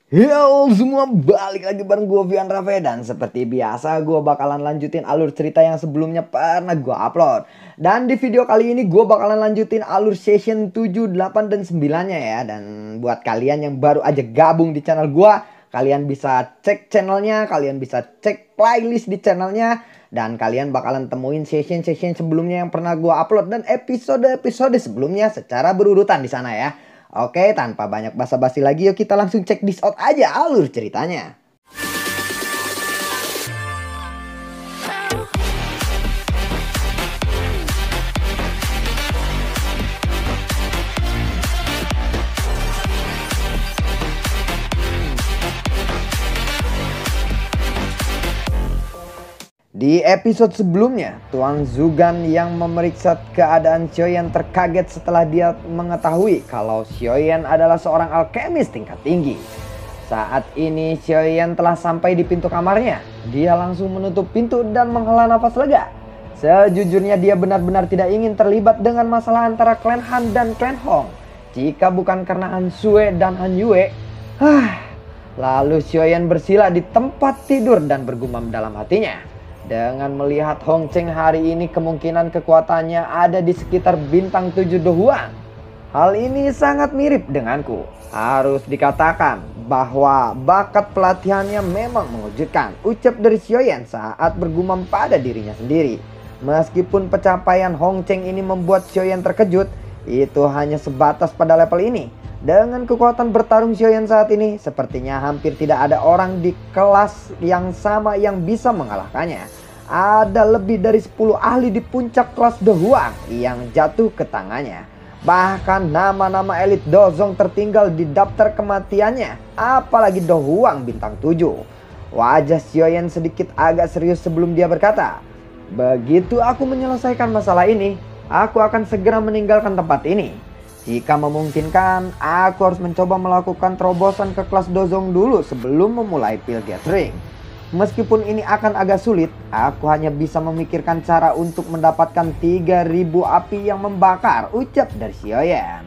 Yo semua, balik lagi bareng gue Vian Rafe. Dan seperti biasa gue bakalan lanjutin alur cerita yang sebelumnya pernah gue upload. Dan di video kali ini gue bakalan lanjutin alur session 7, 8, dan 9 nya ya. Dan buat kalian yang baru aja gabung di channel gue, kalian bisa cek channelnya, kalian bisa cek playlist di channelnya. Dan kalian bakalan temuin session-session sebelumnya yang pernah gue upload dan episode-episode sebelumnya secara berurutan di sana ya. Oke, tanpa banyak basa-basi lagi, yuk kita langsung cek this out aja alur ceritanya. Di episode sebelumnya, Tuan Zugan yang memeriksa keadaan Xiaoyan terkaget setelah dia mengetahui kalau Xiaoyan adalah seorang alkemis tingkat tinggi. Saat ini Xiaoyan telah sampai di pintu kamarnya. Dia langsung menutup pintu dan menghela nafas lega. Sejujurnya dia benar-benar tidak ingin terlibat dengan masalah antara klan Han dan klan Hong. Jika bukan karena Han Sue dan Han Yue. Lalu Xiaoyan bersila di tempat tidur dan bergumam dalam hatinya. Dengan melihat Hong Cheng hari ini, kemungkinan kekuatannya ada di sekitar bintang 7 Dohuan. Hal ini sangat mirip denganku. Harus dikatakan bahwa bakat pelatihannya memang mengejutkan, ucap dari Xiaoyan saat bergumam pada dirinya sendiri. Meskipun pencapaian Hong Cheng ini membuat Xiaoyan terkejut, itu hanya sebatas pada level ini. Dengan kekuatan bertarung Xiaoyan saat ini, sepertinya hampir tidak ada orang di kelas yang sama yang bisa mengalahkannya. Ada lebih dari 10 ahli di puncak kelas Dohuang yang jatuh ke tangannya. Bahkan nama-nama elit Dozong tertinggal di daftar kematiannya, apalagi Dohuang bintang 7. Wajah Xiaoyan sedikit agak serius sebelum dia berkata, "Begitu aku menyelesaikan masalah ini, aku akan segera meninggalkan tempat ini. Jika memungkinkan, aku harus mencoba melakukan terobosan ke kelas Dozong dulu sebelum memulai Pil Gathering. Meskipun ini akan agak sulit, aku hanya bisa memikirkan cara untuk mendapatkan 3000 api yang membakar," ucap dari Xiaoyan.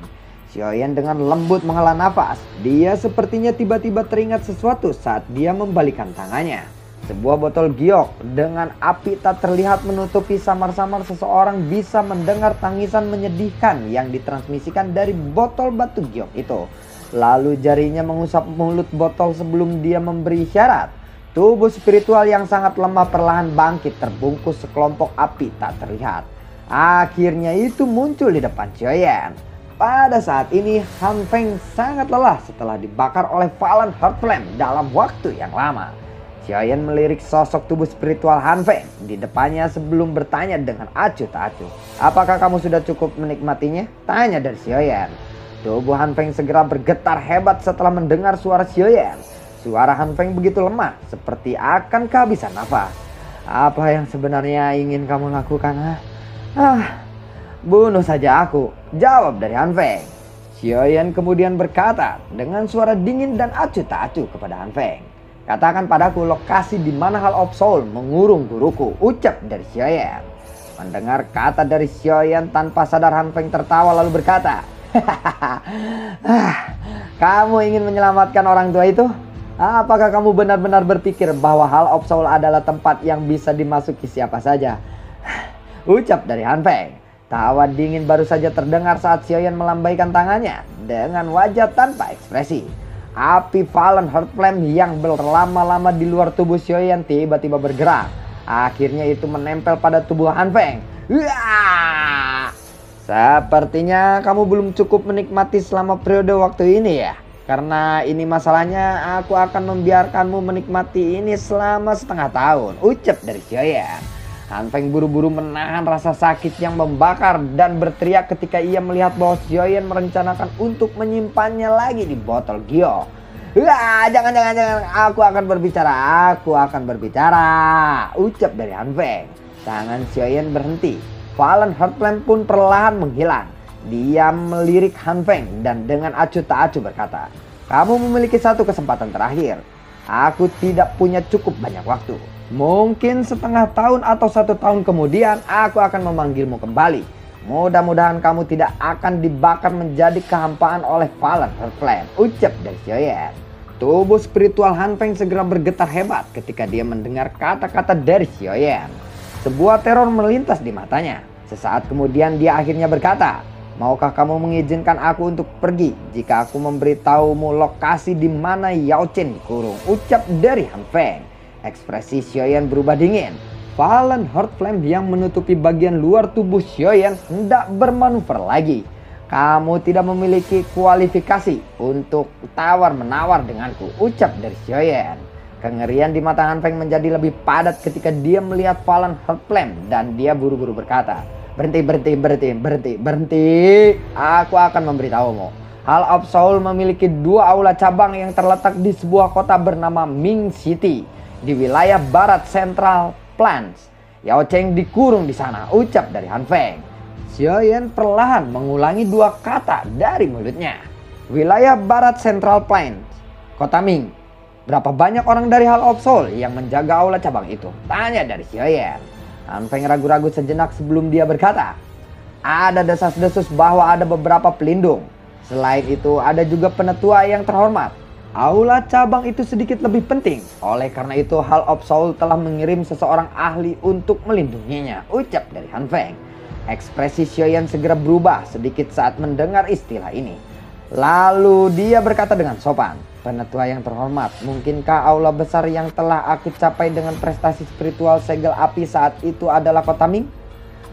Xiaoyan dengan lembut menghela nafas. Dia sepertinya tiba-tiba teringat sesuatu saat dia membalikkan tangannya. Sebuah botol giok dengan api tak terlihat menutupi samar-samar. Seseorang bisa mendengar tangisan menyedihkan yang ditransmisikan dari botol batu giok itu. Lalu jarinya mengusap mulut botol sebelum dia memberi isyarat. Tubuh spiritual yang sangat lemah perlahan bangkit terbungkus sekelompok api tak terlihat. Akhirnya itu muncul di depan Xiaoyan. Pada saat ini Han Feng sangat lelah setelah dibakar oleh Fallen Heart Flame dalam waktu yang lama. Xiaoyan melirik sosok tubuh spiritual Han Feng di depannya sebelum bertanya dengan acuh tak acuh. "Apakah kamu sudah cukup menikmatinya?" tanya dari Xiaoyan. Tubuh Han Feng segera bergetar hebat setelah mendengar suara Xiaoyan. Suara Han Feng begitu lemah, seperti akan kehabisan nafas. "Apa yang sebenarnya ingin kamu lakukan? Bunuh saja aku," jawab dari Han Feng. Xiaoyan kemudian berkata dengan suara dingin dan acuh tak acuh kepada Han Feng. "Katakan padaku lokasi di mana Hall of Soul mengurung guruku," ucap dari Xiaoyan. Mendengar kata dari Xiaoyan, tanpa sadar Han Feng tertawa lalu berkata, "Kamu ingin menyelamatkan orang tua itu? Apakah kamu benar-benar berpikir bahwa Hall of Soul adalah tempat yang bisa dimasuki siapa saja?" ucap dari Han Feng. Tawa dingin baru saja terdengar saat Xiaoyan melambaikan tangannya dengan wajah tanpa ekspresi. Api Fallen Heart Flame yang berlama-lama di luar tubuh Xiaoyan tiba-tiba bergerak. Akhirnya itu menempel pada tubuh Han Feng. "Sepertinya kamu belum cukup menikmati selama periode waktu ini ya. Karena ini masalahnya, aku akan membiarkanmu menikmati ini selama setengah tahun," ucap dari Xiaoyan. Han Feng buru-buru menahan rasa sakit yang membakar dan berteriak ketika ia melihat bahwa Xiaoyan merencanakan untuk menyimpannya lagi di botol giok. Jangan, aku akan berbicara, ucap dari Han Feng. Tangan Xiaoyan berhenti. Fallen Heart Flame pun perlahan menghilang. Dia melirik Han Feng dan dengan acuh tak acuh berkata, "Kamu memiliki satu kesempatan terakhir. Aku tidak punya cukup banyak waktu. Mungkin setengah tahun atau 1 tahun kemudian aku akan memanggilmu kembali. Mudah-mudahan kamu tidak akan dibakar menjadi kehampaan oleh Fallen Heart Flame," ucap dari Xiaoyan. Tubuh spiritual Han Feng segera bergetar hebat ketika dia mendengar kata-kata dari Xiaoyan. Sebuah teror melintas di matanya. Sesaat kemudian dia akhirnya berkata, "Maukah kamu mengizinkan aku untuk pergi jika aku memberitahumu lokasi di mana Yao Chen dikurung?" ucap dari Han Feng. Ekspresi Xiaoyan berubah dingin. Fallen Heart Flame yang menutupi bagian luar tubuh Xiaoyan hendak bermanuver lagi. "Kamu tidak memiliki kualifikasi untuk tawar-menawar denganku," ucap dari Xiaoyan. Kengerian di mata Han Feng menjadi lebih padat ketika dia melihat Fallen Heart Flame dan dia buru-buru berkata, Berhenti. Aku akan memberitahumu. Hall of Soul memiliki 2 aula cabang yang terletak di sebuah kota bernama Ming City di wilayah barat Central Plains. Yao Chen dikurung di sana," ucap dari Han Feng. Xiaoyan perlahan mengulangi 2 kata dari mulutnya. "Wilayah barat Central Plains, kota Ming. Berapa banyak orang dari Hall of Soul yang menjaga aula cabang itu?" tanya dari Xiaoyan. Han Feng ragu-ragu sejenak sebelum dia berkata, "Ada desas-desus bahwa ada beberapa pelindung. Selain itu ada juga penetua yang terhormat. Aula cabang itu sedikit lebih penting. Oleh karena itu Hall of Soul telah mengirim seseorang ahli untuk melindunginya," ucap dari Han Feng. Ekspresi Xiaoyan segera berubah sedikit saat mendengar istilah ini. Lalu dia berkata dengan sopan, "Penetua yang terhormat, mungkinkah aula besar yang telah aku capai dengan prestasi spiritual segel api saat itu adalah kota Ming?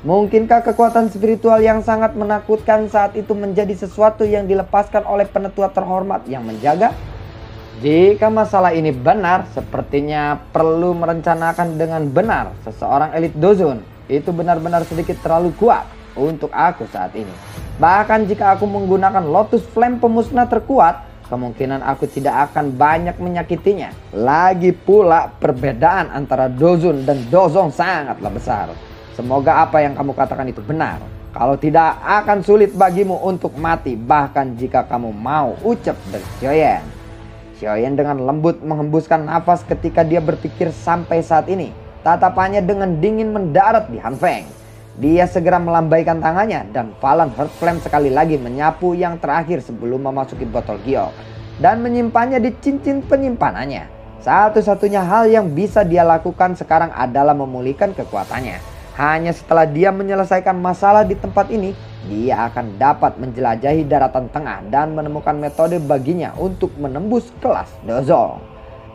Mungkinkah kekuatan spiritual yang sangat menakutkan saat itu menjadi sesuatu yang dilepaskan oleh penetua terhormat yang menjaga? Jika masalah ini benar, sepertinya perlu merencanakan dengan benar. Seseorang elit Dozon itu benar-benar sedikit terlalu kuat untuk aku saat ini. Bahkan jika aku menggunakan Lotus Flame pemusnah terkuat, kemungkinan aku tidak akan banyak menyakitinya. Lagi pula perbedaan antara Dozon dan Dozong sangatlah besar. Semoga apa yang kamu katakan itu benar. Kalau tidak akan sulit bagimu untuk mati bahkan jika kamu mau," ucap dari Xiaoyan. Xiaoyan dengan lembut menghembuskan nafas ketika dia berpikir sampai saat ini. Tatapannya dengan dingin mendarat di Han Feng. Dia segera melambaikan tangannya dan Fallen Heart Flame sekali lagi menyapu yang terakhir sebelum memasuki botol giok dan menyimpannya di cincin penyimpanannya. Satu-satunya hal yang bisa dia lakukan sekarang adalah memulihkan kekuatannya. Hanya setelah dia menyelesaikan masalah di tempat ini, dia akan dapat menjelajahi daratan tengah dan menemukan metode baginya untuk menembus kelas Dozong.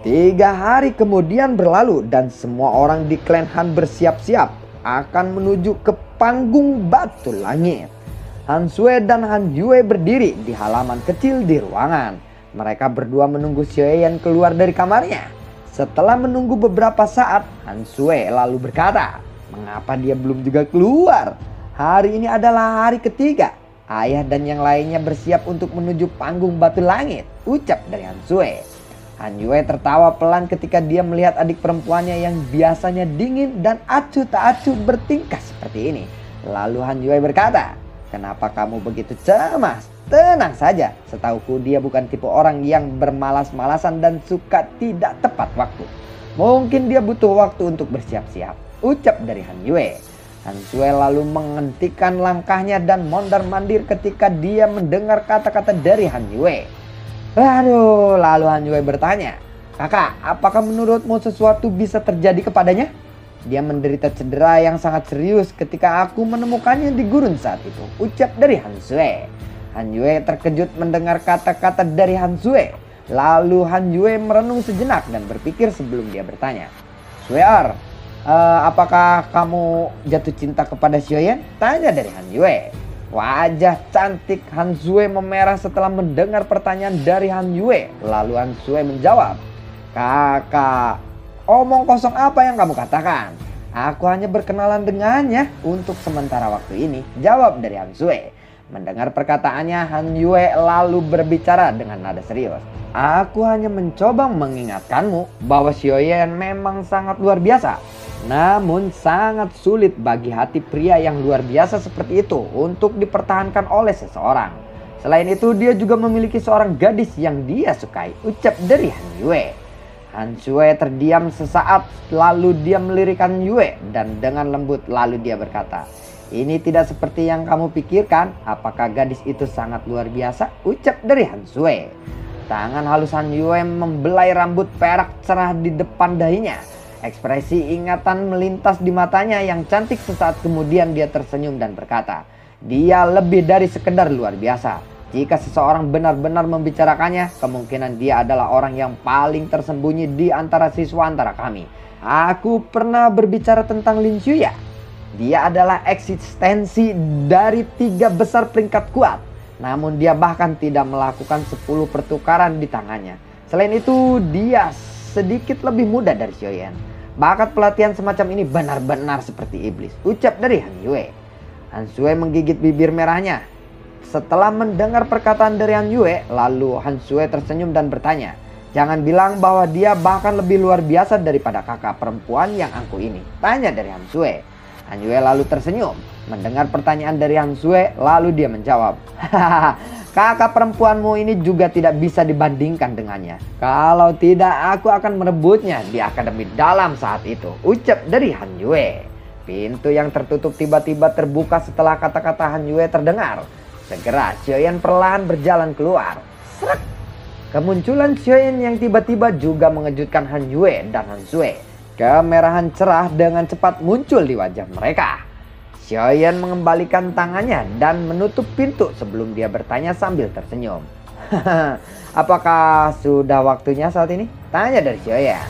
3 hari kemudian berlalu dan semua orang di klan Han bersiap-siap akan menuju ke panggung batu langit. Han Sui dan Han Yue berdiri di halaman kecil di ruangan. Mereka berdua menunggu Xiaoyan keluar dari kamarnya. Setelah menunggu beberapa saat, Han Sui lalu berkata, "Mengapa dia belum juga keluar? Hari ini adalah hari ketiga. Ayah dan yang lainnya bersiap untuk menuju panggung batu langit," ucap dari Han Sui. Han Yue tertawa pelan ketika dia melihat adik perempuannya yang biasanya dingin dan acuh tak acuh bertingkah seperti ini. Lalu Han Yue berkata, "Kenapa kamu begitu cemas? Tenang saja, setauku dia bukan tipe orang yang bermalas-malasan dan suka tidak tepat waktu. Mungkin dia butuh waktu untuk bersiap-siap," ucap dari Han Yue. Han Sui lalu menghentikan langkahnya dan mondar-mandir ketika dia mendengar kata-kata dari Han Yue. Lalu Han Yue bertanya, "Kakak, apakah menurutmu sesuatu bisa terjadi kepadanya? Dia menderita cedera yang sangat serius ketika aku menemukannya di gurun saat itu," ucap dari Han Sui. Han Yue terkejut mendengar kata-kata dari Han Sui. Lalu Han Yue merenung sejenak dan berpikir sebelum dia bertanya, "Suer, apakah kamu jatuh cinta kepada Xiaoyan?" tanya dari Han Yue. Wajah cantik Han Sui memerah setelah mendengar pertanyaan dari Han Yue. Lalu Han Sui menjawab, "Kakak, omong kosong apa yang kamu katakan? Aku hanya berkenalan dengannya untuk sementara waktu ini," jawab dari Han Sui. Mendengar perkataannya, Han Yue lalu berbicara dengan nada serius. "Aku hanya mencoba mengingatkanmu bahwa Xiaoyan memang sangat luar biasa. Namun sangat sulit bagi hati pria yang luar biasa seperti itu untuk dipertahankan oleh seseorang. Selain itu dia juga memiliki seorang gadis yang dia sukai," ucap dari Han Yue. Han Sui terdiam sesaat lalu dia melirik Han Yue dan dengan lembut lalu dia berkata, "Ini tidak seperti yang kamu pikirkan. Apakah gadis itu sangat luar biasa?" ucap dari Han Sui. Tangan halus Han Yue membelai rambut perak cerah di depan dahinya. Ekspresi ingatan melintas di matanya yang cantik. Sesaat kemudian dia tersenyum dan berkata, dia lebih dari sekedar luar biasa. Jika seseorang benar-benar membicarakannya, kemungkinan dia adalah orang yang paling tersembunyi di antara siswa antara kami. Aku pernah berbicara tentang Lin Xuya. Dia adalah eksistensi dari 3 besar peringkat kuat. Namun dia bahkan tidak melakukan 10 pertukaran di tangannya. Selain itu, dia sedikit lebih muda dari Xiaoyan. Bakat pelatihan semacam ini benar-benar seperti iblis, ucap dari Han Yue. Han Yue menggigit bibir merahnya. Setelah mendengar perkataan dari Han Yue, lalu Han Yue tersenyum dan bertanya, jangan bilang bahwa dia bahkan lebih luar biasa daripada kakak perempuan yang angkuh ini, tanya dari Han Yue. Han Yue lalu tersenyum. Mendengar pertanyaan dari Han Yue, lalu dia menjawab, hahaha, kakak perempuanmu ini juga tidak bisa dibandingkan dengannya. Kalau tidak, aku akan merebutnya di akademi dalam saat itu, ucap dari Han Yue. Pintu yang tertutup tiba-tiba terbuka setelah kata-kata Han Yue terdengar. Segera Xiaoyan perlahan berjalan keluar. Srek. Kemunculan Xiaoyan yang tiba-tiba juga mengejutkan Han Yue dan Han Yue. Kemerahan cerah dengan cepat muncul di wajah mereka. Xiaoyan mengembalikan tangannya dan menutup pintu sebelum dia bertanya sambil tersenyum. Apakah sudah waktunya saat ini? Tanya dari Xiaoyan.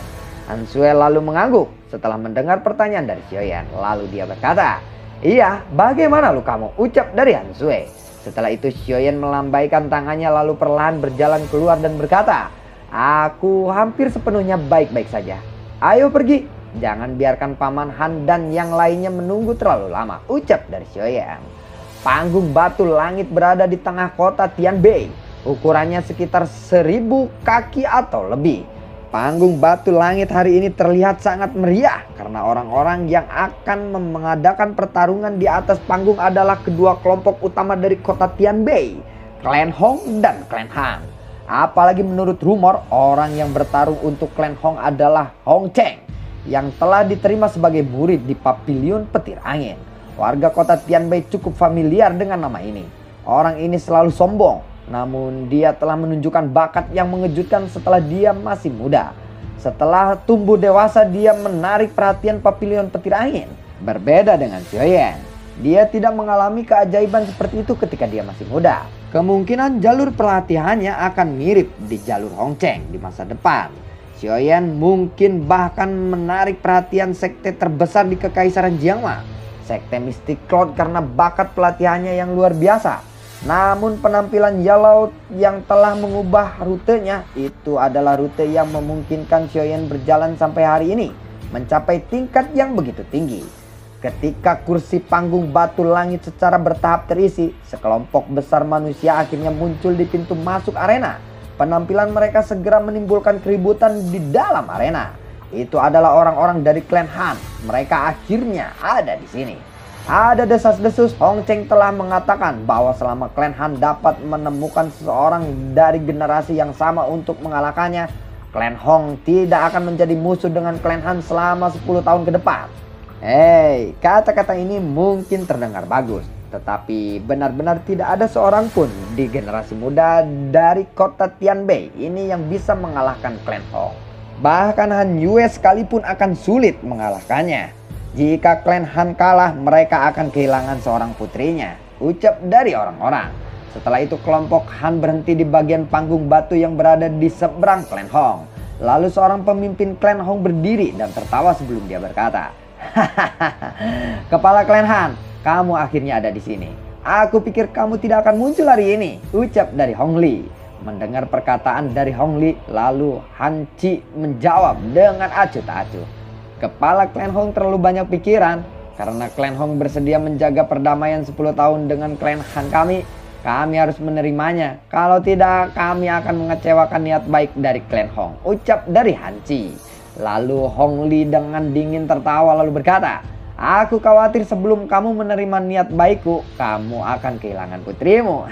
Han Yue lalu mengangguk setelah mendengar pertanyaan dari Xiaoyan. Lalu dia berkata, iya, bagaimana lukamu? Ucap dari Han Yue. Setelah itu Xiaoyan melambaikan tangannya lalu perlahan berjalan keluar dan berkata, aku hampir sepenuhnya baik-baik saja. Ayo pergi, jangan biarkan Paman Han dan yang lainnya menunggu terlalu lama, ucap dari Xiaoyan. Panggung batu langit berada di tengah kota Tianbei. Ukurannya sekitar 1000 kaki atau lebih. Panggung batu langit hari ini terlihat sangat meriah karena orang-orang yang akan mengadakan pertarungan di atas panggung adalah kedua kelompok utama dari kota Tianbei, Klan Hong dan Klan Han. Apalagi menurut rumor, orang yang bertarung untuk Klan Hong adalah Hong Cheng yang telah diterima sebagai murid di Pavilion Petir Angin. Warga kota Tianbei cukup familiar dengan nama ini. Orang ini selalu sombong, namun dia telah menunjukkan bakat yang mengejutkan setelah dia masih muda. Setelah tumbuh dewasa, dia menarik perhatian Pavilion Petir Angin. Berbeda dengan Xiaoyan, dia tidak mengalami keajaiban seperti itu ketika dia masih muda. Kemungkinan jalur pelatihannya akan mirip di jalur Hong Cheng di masa depan. Xiaoyan mungkin bahkan menarik perhatian sekte terbesar di Kekaisaran Jiangma, sekte Mystic Cloud, karena bakat pelatihannya yang luar biasa. Namun penampilan Yellow yang telah mengubah rutenya itu adalah rute yang memungkinkan Xiaoyan berjalan sampai hari ini, mencapai tingkat yang begitu tinggi. Ketika kursi panggung batu langit secara bertahap terisi, sekelompok besar manusia akhirnya muncul di pintu masuk arena. Penampilan mereka segera menimbulkan keributan di dalam arena. Itu adalah orang-orang dari Klan Han. Mereka akhirnya ada di sini. Ada desas-desus. Hong Cheng telah mengatakan bahwa selama Klan Han dapat menemukan seseorang dari generasi yang sama untuk mengalahkannya, Klan Hong tidak akan menjadi musuh dengan Klan Han selama 10 tahun ke depan. Hei, kata-kata ini mungkin terdengar bagus, tetapi benar-benar tidak ada seorang pun di generasi muda dari kota Tianbei ini yang bisa mengalahkan Klan Hong. Bahkan Han Yue sekalipun akan sulit mengalahkannya. Jika Klan Han kalah, mereka akan kehilangan seorang putrinya, ucap dari orang-orang. Setelah itu kelompok Han berhenti di bagian panggung batu yang berada di seberang Klan Hong. Lalu seorang pemimpin Klan Hong berdiri dan tertawa sebelum dia berkata, Kepala Klan Han, kamu akhirnya ada di sini. Aku pikir kamu tidak akan muncul hari ini, ucap dari Hong Li. Mendengar perkataan dari Hong Li, lalu Han Chi menjawab dengan acuh tak acuh. Kepala Klan Hong terlalu banyak pikiran. Karena Klan Hong bersedia menjaga perdamaian 10 tahun dengan Klan Han kami harus menerimanya. Kalau tidak, kami akan mengecewakan niat baik dari Klan Hong, ucap dari Han Chi. Lalu Hong Li dengan dingin tertawa lalu berkata, aku khawatir sebelum kamu menerima niat baikku, kamu akan kehilangan putrimu.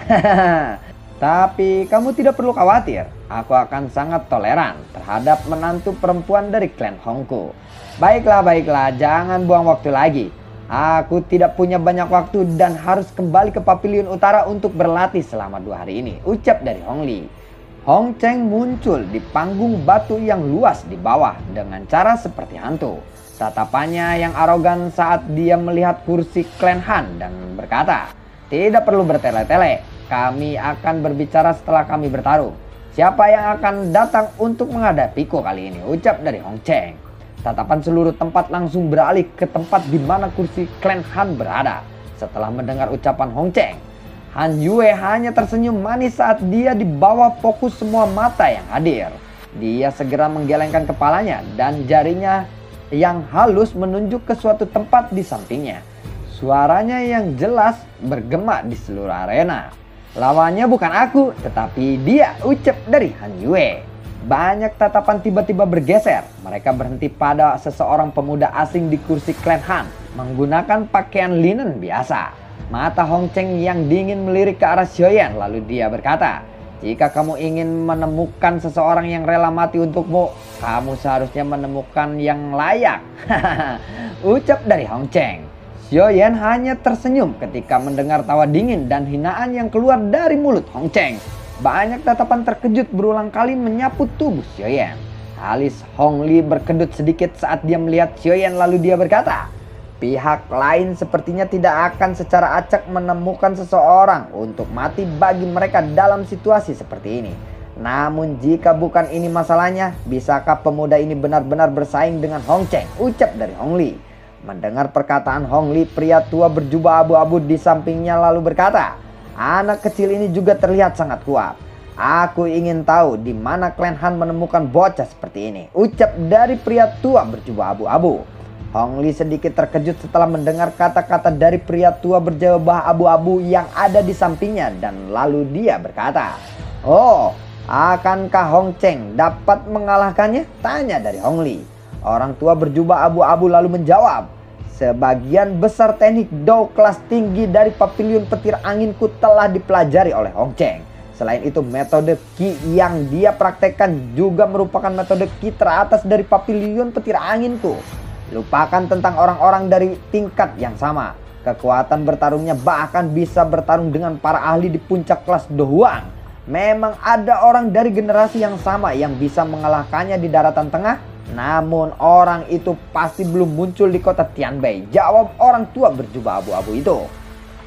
Tapi kamu tidak perlu khawatir, aku akan sangat toleran terhadap menantu perempuan dari Klan Hongku. Baiklah, jangan buang waktu lagi. Aku tidak punya banyak waktu dan harus kembali ke Pavilion Utara untuk berlatih selama 2 hari ini, ucap dari Hong Li. Hong Cheng muncul di panggung batu yang luas di bawah dengan cara seperti hantu. Tatapannya yang arogan saat dia melihat kursi Klan Han dan berkata, "Tidak perlu bertele-tele, kami akan berbicara setelah kami bertarung. Siapa yang akan datang untuk menghadapiku kali ini?" ucap dari Hong Cheng. Tatapan seluruh tempat langsung beralih ke tempat di mana kursi Klan Han berada. Setelah mendengar ucapan Hong Cheng, Han Yue hanya tersenyum manis saat dia di bawah fokus semua mata yang hadir. Dia segera menggelengkan kepalanya dan jarinya yang halus menunjuk ke suatu tempat di sampingnya. Suaranya yang jelas bergema di seluruh arena. "Lawannya bukan aku, tetapi dia," ucap dari Han Yue. Banyak tatapan tiba-tiba bergeser. Mereka berhenti pada seseorang pemuda asing di kursi Klan Han menggunakan pakaian linen biasa. Mata Hong Cheng yang dingin melirik ke arah Xiaoyan, lalu dia berkata, "Jika kamu ingin menemukan seseorang yang rela mati untukmu, kamu seharusnya menemukan yang layak." ucap dari Hong Cheng. Xiaoyan hanya tersenyum ketika mendengar tawa dingin dan hinaan yang keluar dari mulut Hong Cheng. Banyak tatapan terkejut berulang kali menyapu tubuh Xiaoyan. Alis Hong Li berkedut sedikit saat dia melihat Xiaoyan, lalu dia berkata, "Pihak lain sepertinya tidak akan secara acak menemukan seseorang untuk mati bagi mereka dalam situasi seperti ini. Namun jika bukan ini masalahnya, bisakah pemuda ini benar-benar bersaing dengan Hong Cheng?" ucap dari Hong Li. Mendengar perkataan Hong Li, pria tua berjubah abu-abu di sampingnya lalu berkata, "Anak kecil ini juga terlihat sangat kuat. Aku ingin tahu di mana Klan Han menemukan bocah seperti ini," ucap dari pria tua berjubah abu-abu. Hong Li sedikit terkejut setelah mendengar kata-kata dari pria tua berjubah abu-abu yang ada di sampingnya, dan lalu dia berkata, "Oh, akankah Hong Cheng dapat mengalahkannya?" tanya dari Hong Li. Orang tua berjubah abu-abu lalu menjawab, "Sebagian besar teknik Dao kelas tinggi dari Pavilion Petir Anginku telah dipelajari oleh Hong Cheng. Selain itu, metode Qi yang dia praktekkan juga merupakan metode Qi teratas dari Pavilion Petir Anginku. Lupakan tentang orang-orang dari tingkat yang sama. Kekuatan bertarungnya bahkan bisa bertarung dengan para ahli di puncak kelas Dohuang. Memang ada orang dari generasi yang sama yang bisa mengalahkannya di daratan tengah. Namun orang itu pasti belum muncul di kota Tianbei," jawab orang tua berjubah abu-abu itu.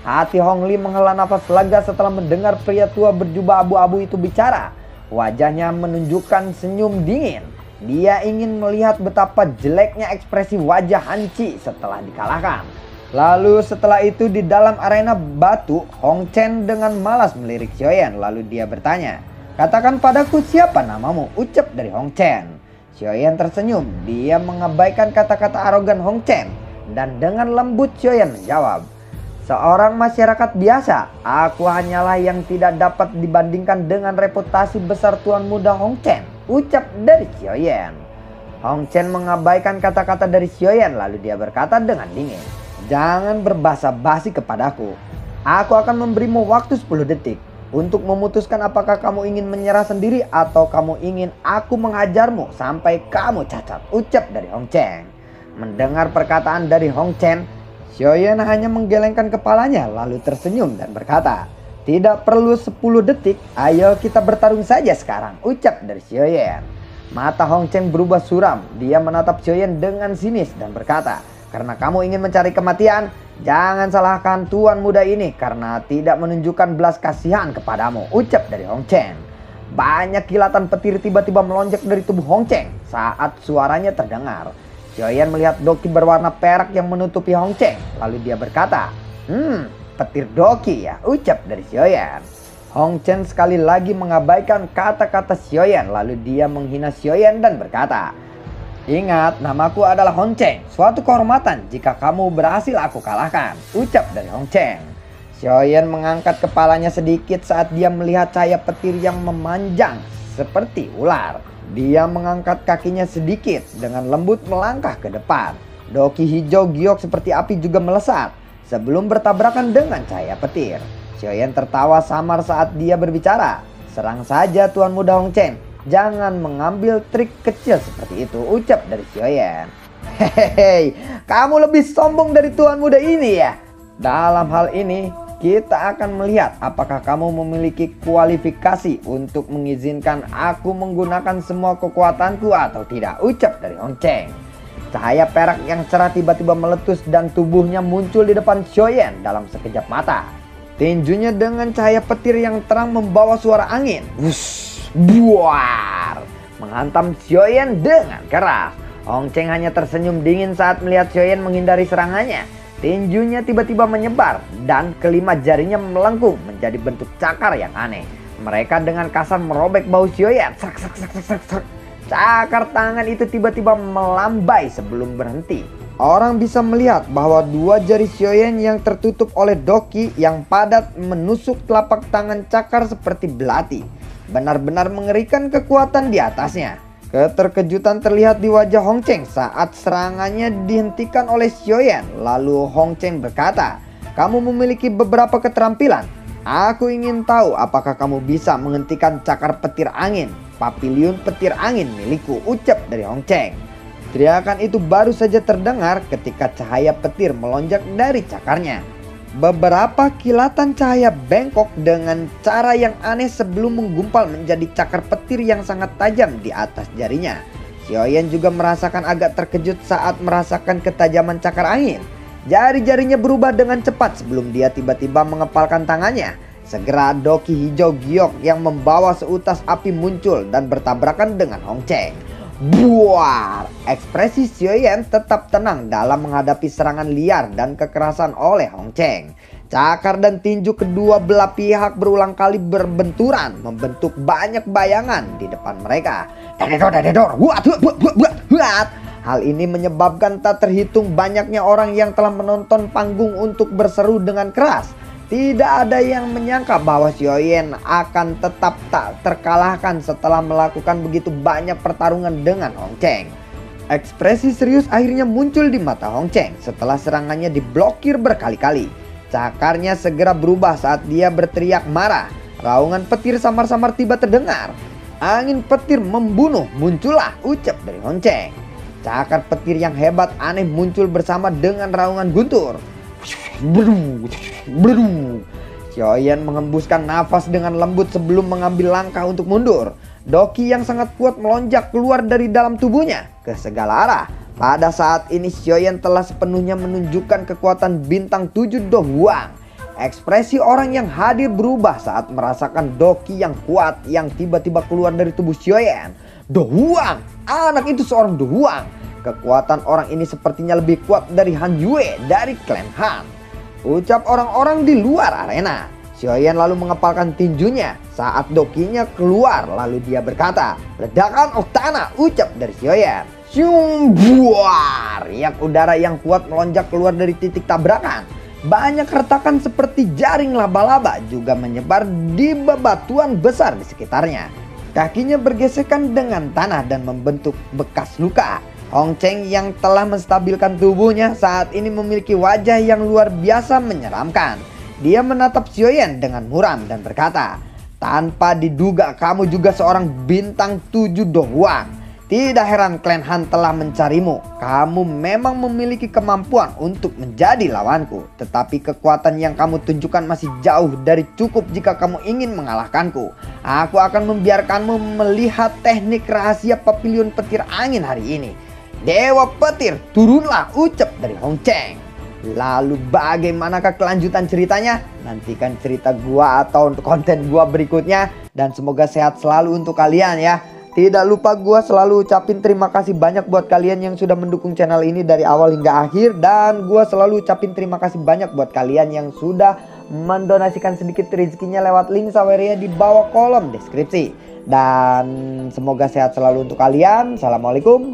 Hati Hong Li menghela nafas lega setelah mendengar pria tua berjubah abu-abu itu bicara. Wajahnya menunjukkan senyum dingin. Dia ingin melihat betapa jeleknya ekspresi wajah Han Chi setelah dikalahkan. Lalu setelah itu di dalam arena batu, Hong Cheng dengan malas melirik Xiaoyan, lalu dia bertanya, "Katakan padaku siapa namamu?" ucap dari Hong Cheng. Xiaoyan tersenyum. Dia mengabaikan kata-kata arogan Hong Cheng dan dengan lembut Xiaoyan menjawab, "Seorang masyarakat biasa. Aku hanyalah yang tidak dapat dibandingkan dengan reputasi besar Tuan Muda Hong Cheng," ucap dari Xiaoyan. Hong Cheng mengabaikan kata-kata dari Xiaoyan, lalu dia berkata dengan dingin, "Jangan berbahasa basi kepadaku. Aku akan memberimu waktu 10 detik untuk memutuskan apakah kamu ingin menyerah sendiri atau kamu ingin aku menghajarmu sampai kamu cacat," ucap dari Hong Cheng. Mendengar perkataan dari Hong Cheng, Xiaoyan hanya menggelengkan kepalanya lalu tersenyum dan berkata, "Tidak perlu 10 detik, ayo kita bertarung saja sekarang," ucap dari Xiaoyan. Mata Hong Cheng berubah suram. Dia menatap Xiaoyan dengan sinis dan berkata, "Karena kamu ingin mencari kematian, jangan salahkan tuan muda ini karena tidak menunjukkan belas kasihan kepadamu," ucap dari Hong Cheng. Banyak kilatan petir tiba-tiba melonjak dari tubuh Hong Cheng saat suaranya terdengar. Xiaoyan melihat doki berwarna perak yang menutupi Hong Cheng. Lalu dia berkata, "Petir doki ya," ucap dari Xiaoyan. Hong Cheng sekali lagi mengabaikan kata-kata Xiaoyan. Lalu dia menghina Xiaoyan dan berkata, "Ingat, namaku adalah Hong Cheng. Suatu kehormatan jika kamu berhasil aku kalahkan," ucap dari Hong Cheng. Xiaoyan mengangkat kepalanya sedikit saat dia melihat cahaya petir yang memanjang seperti ular. Dia mengangkat kakinya sedikit dengan lembut melangkah ke depan. Doki hijau giok seperti api juga melesat sebelum bertabrakan dengan cahaya petir. Xiaoyan tertawa samar saat dia berbicara, "Serang saja Tuan Muda Hong Cheng. Jangan mengambil trik kecil seperti itu," ucap dari Xiaoyan. "Hehehe, kamu lebih sombong dari Tuan Muda ini ya. Dalam hal ini, kita akan melihat apakah kamu memiliki kualifikasi untuk mengizinkan aku menggunakan semua kekuatanku atau tidak, ucap dari Hong Cheng. Cahaya perak yang cerah tiba-tiba meletus dan tubuhnya muncul di depan Xiaoyan dalam sekejap mata. Tinjunya dengan cahaya petir yang terang membawa suara angin. Wush, buar, menghantam Xiaoyan dengan keras. Hong Cheng hanya tersenyum dingin saat melihat Xiaoyan menghindari serangannya. Tinjunya tiba-tiba menyebar dan kelima jarinya melengkung menjadi bentuk cakar yang aneh. Mereka dengan kasar merobek bahu Xiaoyan. Serak, serak, serak, serak, serak. Cakar tangan itu tiba-tiba melambai sebelum berhenti. Orang bisa melihat bahwa dua jari Xiaoyan yang tertutup oleh doki yang padat menusuk telapak tangan cakar seperti belati. Benar-benar mengerikan kekuatan di atasnya. Keterkejutan terlihat di wajah Hong Cheng saat serangannya dihentikan oleh Xiaoyan. Lalu Hong Cheng berkata, "Kamu memiliki beberapa keterampilan. Aku ingin tahu apakah kamu bisa menghentikan cakar petir angin, papiliun petir angin milikku," ucap dari Hong Cheng. Teriakan itu baru saja terdengar ketika cahaya petir melonjak dari cakarnya. Beberapa kilatan cahaya bengkok dengan cara yang aneh sebelum menggumpal menjadi cakar petir yang sangat tajam di atas jarinya. Xiaoyan juga merasakan agak terkejut saat merasakan ketajaman cakar angin. Jari-jarinya berubah dengan cepat sebelum dia tiba-tiba mengepalkan tangannya. Segera doki hijau giok yang membawa seutas api muncul dan bertabrakan dengan Hong Cheng. Buar! Ekspresi Xiaoyan tetap tenang dalam menghadapi serangan liar dan kekerasan oleh Hong Cheng. Cakar dan tinju kedua belah pihak berulang kali berbenturan, membentuk banyak bayangan di depan mereka. Dadedor, buat. Hal ini menyebabkan tak terhitung banyaknya orang yang telah menonton panggung untuk berseru dengan keras. Tidak ada yang menyangka bahwa Xiaoyan akan tetap tak terkalahkan setelah melakukan begitu banyak pertarungan dengan Hong Cheng. Ekspresi serius akhirnya muncul di mata Hong Cheng setelah serangannya diblokir berkali-kali. Cakarnya segera berubah saat dia berteriak marah. Raungan petir samar-samar tiba terdengar. "Angin petir membunuh, muncullah," ucap dari Hong Cheng. Cakar petir yang hebat aneh muncul bersama dengan raungan guntur. Xiaoyan menghembuskan nafas dengan lembut sebelum mengambil langkah untuk mundur. Doki yang sangat kuat melonjak keluar dari dalam tubuhnya ke segala arah. Pada saat ini Xiaoyan telah sepenuhnya menunjukkan kekuatan bintang 7 Do Huang. Ekspresi orang yang hadir berubah saat merasakan doki yang kuat yang tiba-tiba keluar dari tubuh Xiaoyan. Do Huang, anak itu seorang Do Huang. Kekuatan orang ini sepertinya lebih kuat dari Han Yue dari klan Han, ucap orang-orang di luar arena. Xiaoyan lalu mengepalkan tinjunya saat dokinya keluar, lalu dia berkata, "Ledakan Oktana," ucap dari Xiaoyan. Syung buar, riak udara yang kuat melonjak keluar dari titik tabrakan. Banyak retakan seperti jaring laba-laba juga menyebar di bebatuan besar di sekitarnya. Kakinya bergesekan dengan tanah dan membentuk bekas luka. Hong Cheng yang telah menstabilkan tubuhnya saat ini memiliki wajah yang luar biasa menyeramkan. Dia menatap Xiaoyan dengan muram dan berkata, "Tanpa diduga kamu juga seorang bintang 7 Do Huang. Tidak heran klan Han telah mencarimu. Kamu memang memiliki kemampuan untuk menjadi lawanku. Tetapi kekuatan yang kamu tunjukkan masih jauh dari cukup jika kamu ingin mengalahkanku. Aku akan membiarkanmu melihat teknik rahasia papiliun petir angin hari ini. Dewa petir, turunlah," ucap dari Hong Cheng. Lalu bagaimanakah kelanjutan ceritanya? Nantikan cerita gua atau untuk konten gua berikutnya. Dan semoga sehat selalu untuk kalian ya. Tidak lupa gua selalu ucapin terima kasih banyak buat kalian yang sudah mendukung channel ini dari awal hingga akhir. Dan gua selalu ucapin terima kasih banyak buat kalian yang sudah mendonasikan sedikit rezekinya lewat link Saweria di bawah kolom deskripsi. Dan semoga sehat selalu untuk kalian. Assalamualaikum.